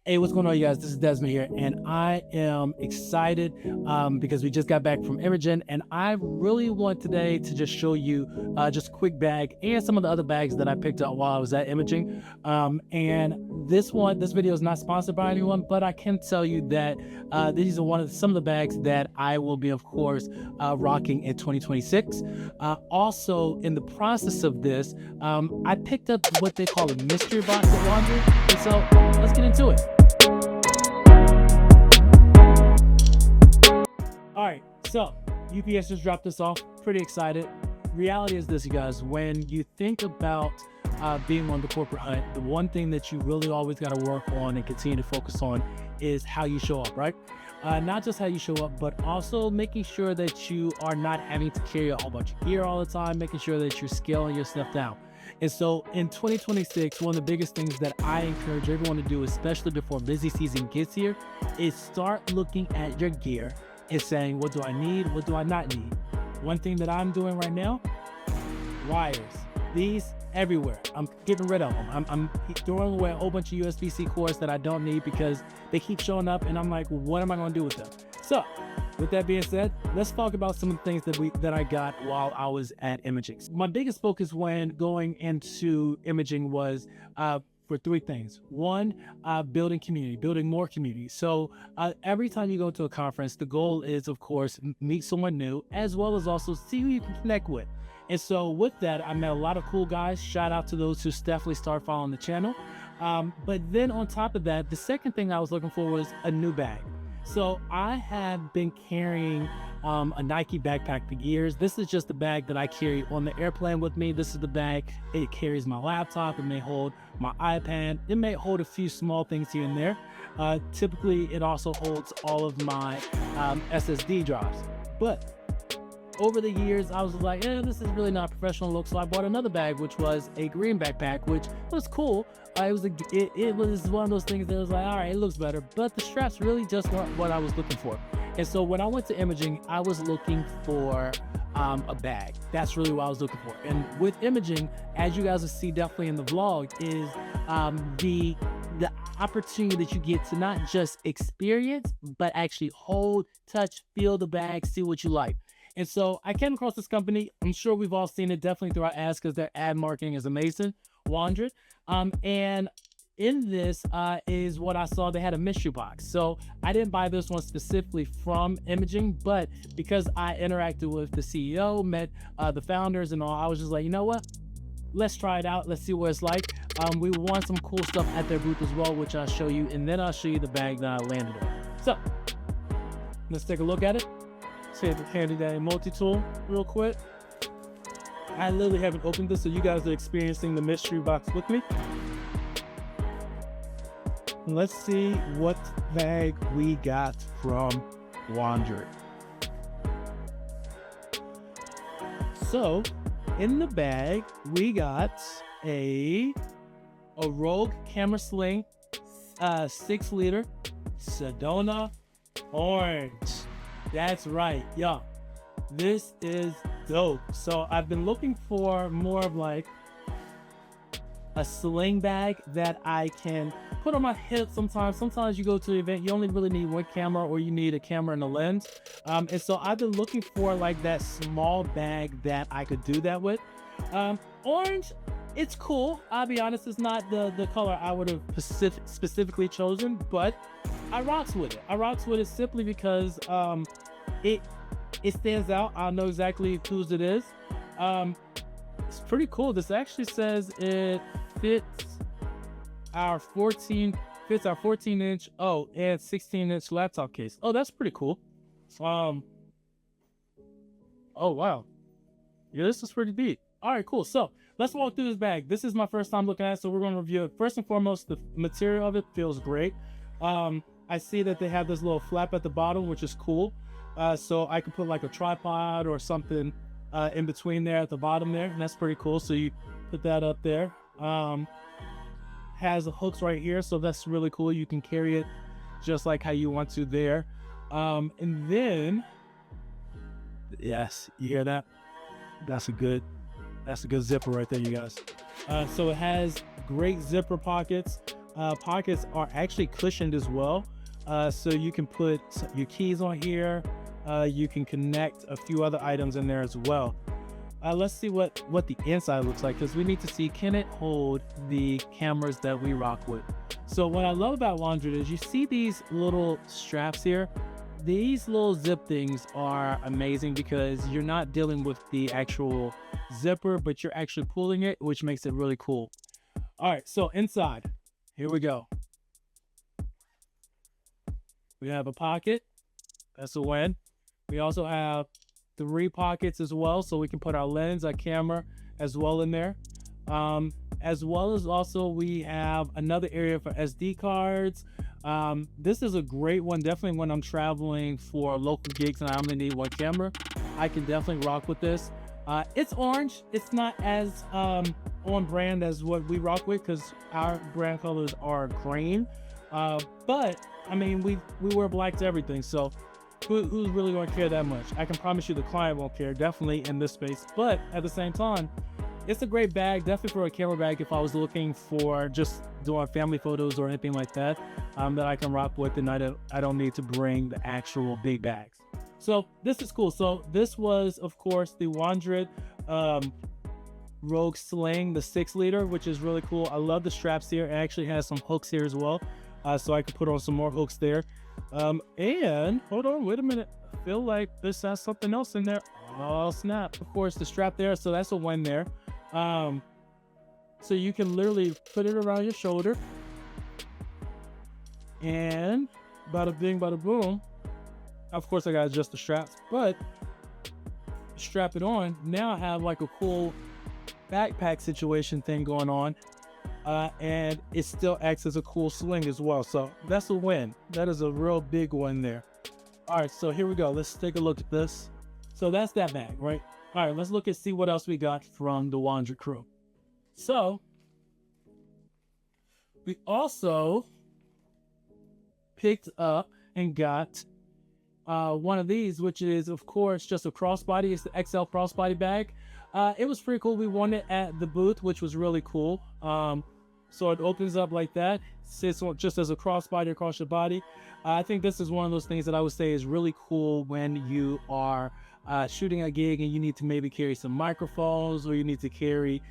Hey, what's going on, you guys? This is Desmond here, and I am excited because we just got back from Imogen, and I really want today to just show you just a quick bag and some of the other bags that I picked up while I was at Imaging. And this video is not sponsored by anyone, but I can tell you that these are some of the bags that I will be, of course, rocking in 2026. Also, in the process of this, I picked up what they call a mystery box at laundry, and so let's get into it. All right, so UPS just dropped this off. Pretty excited. Reality is this, you guys. When you think about being on the corporate hunt, the one thing that you really always got to work on and continue to focus on is how you show up, right? Not just how you show up, but also making sure that you are not having to carry a whole bunch of gear all the time, making sure that you're scaling your stuff down. And so in 2026, one of the biggest things that I encourage everyone to do, especially before busy season gets here, is start looking at your gear and saying, what do I need? What do I not need? One thing that I'm doing right now, wires. These everywhere. I'm getting rid of them. I'm throwing away a whole bunch of USB-C cords that I don't need because they keep showing up and I'm like, what am I going to do with them? So with that being said, let's talk about some of the things that I got while I was at Imaging. My biggest focus when going into Imaging was for three things. One, building community, building more community. So every time you go to a conference, the goal is, of course, meet someone new, as well as also see who you can connect with. And so with that, I met a lot of cool guys. Shout out to those who definitely start following the channel. But then on top of that, the second thing I was looking for was a new bag. So I have been carrying a Nike backpack for years. This is just the bag that I carry on the airplane with me. This is the bag. It carries my laptop. It may hold my iPad. It may hold a few small things here and there. Typically, it also holds all of my SSD drives. But over the years, I was like, this is really not a professional look. So I bought another bag, which was a green backpack, which was cool. It was one of those things that was like, all right, it looks better, but the straps really just weren't what I was looking for. And so when I went to Imaging, I was looking for a bag. That's really what I was looking for. And with Imaging, as you guys will see definitely in the vlog, is the opportunity that you get to not just experience, but actually hold, touch, feel the bag, see what you like. And so I came across this company. I'm sure we've all seen it definitely through our ads because their ad marketing is amazing. Wandrit. And in this is what I saw. They had a mystery box. So I didn't buy this one specifically from Imaging, but because I interacted with the CEO, met the founders and all, I was just like, you know what? Let's try it out. Let's see what it's like. We won some cool stuff at their booth as well, which I'll show you. And then I'll show you the bag that I landed on. So let's take a look at it. See the handy dandy multi-tool real quick. I literally haven't opened this, so you guys are experiencing the mystery box with me. Let's see what bag we got from Wandrit. So in the bag, we got a Rogue Camera Sling 6-liter Sedona Orange. That's right, yeah. This is dope. So I've been looking for more of like a sling bag that I can put on my hip sometimes. Sometimes you go to an event, you only really need one camera or you need a camera and a lens. And so I've been looking for like that small bag that I could do that with. Orange, it's cool. I'll be honest, it's not the color I would have specifically chosen, but I rocks with it. I rocks with it simply because it stands out. I know exactly whose it is. It's pretty cool. This actually says it fits our 14-inch and 16-inch laptop case. Oh, that's pretty cool. Oh wow. Yeah, this is pretty deep. All right, cool. So let's walk through this bag. This is my first time looking at it, so we're going to review it. First and foremost, the material of it feels great. I see that they have this little flap at the bottom, which is cool. So I could put like a tripod or something in between there at the bottom there, and that's pretty cool. So you put that up there. Has the hooks right here, so that's really cool. You can carry it just like how you want to there. And then, yes, you hear that? That's a good zipper right there, you guys. So it has great zipper pockets. pockets are actually cushioned as well. So you can put your keys on here. You can connect a few other items in there as well. Let's see what the inside looks like, because we need to see, can it hold the cameras that we rock with? So what I love about Wandroid is you see these little straps here. These little zip things are amazing because you're not dealing with the actual zipper, but you're actually pulling it, which makes it really cool. All right, so inside, here we go. We have a pocket, that's a win. We also have 3 pockets as well, so we can put our lens, our camera as well in there. As well as also we have another area for SD cards. This is a great one, definitely when I'm traveling for local gigs and I only need 1 camera. I can definitely rock with this. It's orange. It's not as on brand as what we rock with because our brand colors are green. But I mean, we wear black to everything, so who's really going to care that much? I can promise you the client won't care, definitely in this space. But at the same time, it's a great bag, definitely for a camera bag if I was looking for just doing family photos or anything like that, that I can rock with, and I don't need to bring the actual big bags. So this is cool. So this was, of course, the Wandroid Rogue Sling, the 6-liter, which is really cool. I love the straps here. It actually has some hooks here as well, so I could put on some more hooks there. And hold on, wait a minute. I feel like this has something else in there. Oh snap! Of course, the strap there, so that's a win there. So you can literally put it around your shoulder, and bada bing, bada boom. Of course, I gotta adjust the straps, but strap it on. Now I have like a cool backpack situation thing going on, and it still acts as a cool sling as well. So that's a win. That is a real big one there. All right, so here we go. Let's take a look at this. So that's that bag, right? All right, let's look and see what else we got from the Wandroid crew. So we also picked up and got one of these, which is, of course, just a crossbody. It's the XL crossbody bag. It was pretty cool. We won it at the booth, which was really cool. So it opens up like that, sits on just as a crossbody across your body. I think this is one of those things that I would say is really cool when you are shooting a gig and you need to maybe carry some microphones, or you need to carry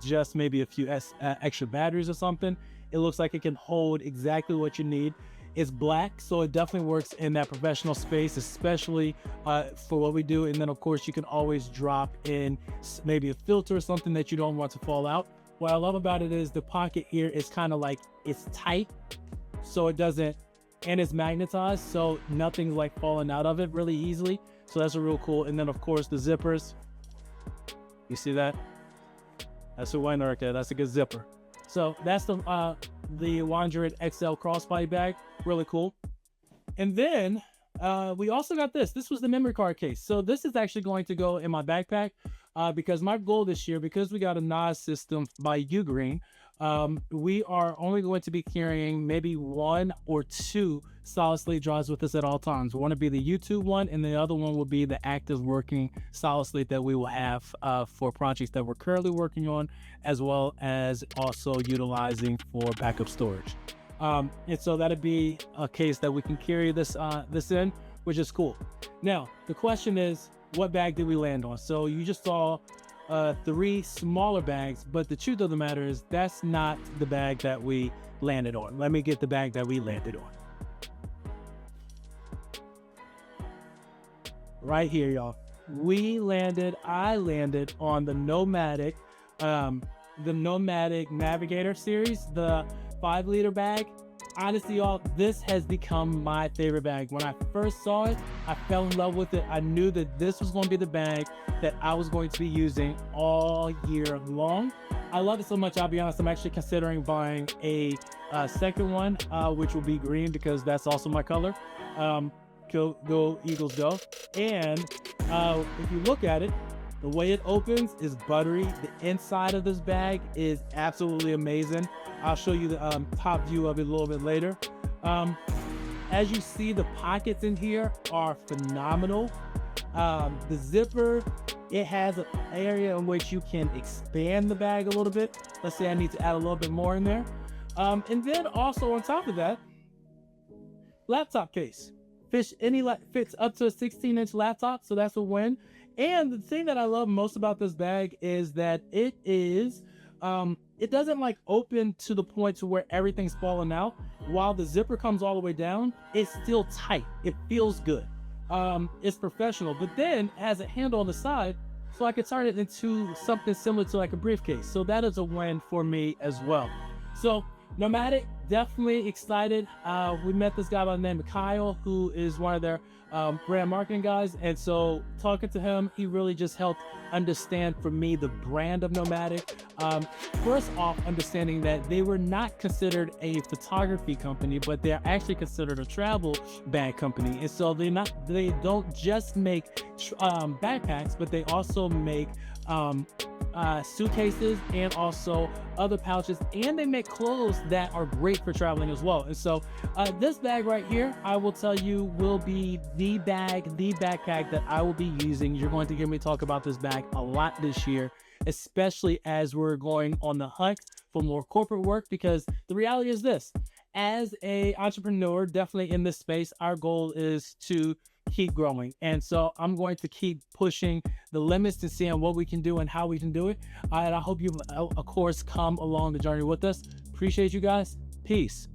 just maybe a few extra batteries or something. It looks like it can hold exactly what you need. It's black, so it definitely works in that professional space, especially for what we do. And then, of course, you can always drop in maybe a filter or something that you don't want to fall out. What I love about it is the pocket here is kind of like, it's tight, so it doesn't, and it's magnetized, so nothing's like falling out of it really easily. So that's a real cool. And then, of course, the zippers. You see that? That's a winner right there. That's a good zipper. So that's the Wandroid XL crossbody bag. Really cool. And then we also got this. This was the memory card case. So this is actually going to go in my backpack because my goal this year, because we got a NOS system by Ugreen, we are only going to be carrying maybe 1 or 2 solid state drives with us at all times. One will be the YouTube one, and the other one will be the active working solid state that we will have for projects that we're currently working on, as well as also utilizing for backup storage. And so that'd be a case that we can carry this in, which is cool. Now, the question is, what bag did we land on? So you just saw 3 smaller bags, but the truth of the matter is that's not the bag that we landed on. Let me get the bag that we landed on. Right here, y'all. I landed on the Nomadic, Navigator series, the 5-liter bag. Honestly, y'all, this has become my favorite bag. When I first saw it, I fell in love with it. I knew that this was going to be the bag that I was going to be using all year long. I love it so much, I'll be honest, I'm actually considering buying a second one, which will be green because that's also my color. Go Eagles go. And if you look at it, the way it opens is buttery. The inside of this bag is absolutely amazing. I'll show you the top view of it a little bit later. As you see, the pockets in here are phenomenal. The zipper, it has an area in which you can expand the bag a little bit. Let's say I need to add a little bit more in there. And then also on top of that, laptop case. Fits up to a 16-inch laptop, so that's a win. And the thing that I love most about this bag is that it doesn't like open to the point to where everything's falling out. While the zipper comes all the way down, it's still tight. It feels good. It's professional, but then it has a handle on the side, so I could turn it into something similar to like a briefcase. So that is a win for me as well. So Nomatic, definitely excited. We met this guy by the name of Kyle, who is one of their brand marketing guys. And so talking to him, he really just helped understand for me the brand of Nomatic. First off, understanding that they were not considered a photography company, but they're actually considered a travel bag company. And so they don't just make backpacks, but they also make suitcases and also other pouches, and they make clothes that are great for traveling as well. And so this bag right here, I will tell you, will be the backpack that I will be using. You're going to hear me talk about this bag a lot this year, especially as we're going on the hunt for more corporate work, because the reality is this: as a entrepreneur, definitely in this space, our goal is to keep growing. And so I'm going to keep pushing the limits to seeing what we can do and how we can do it. And I hope you, of course, come along the journey with us. Appreciate you guys. Peace.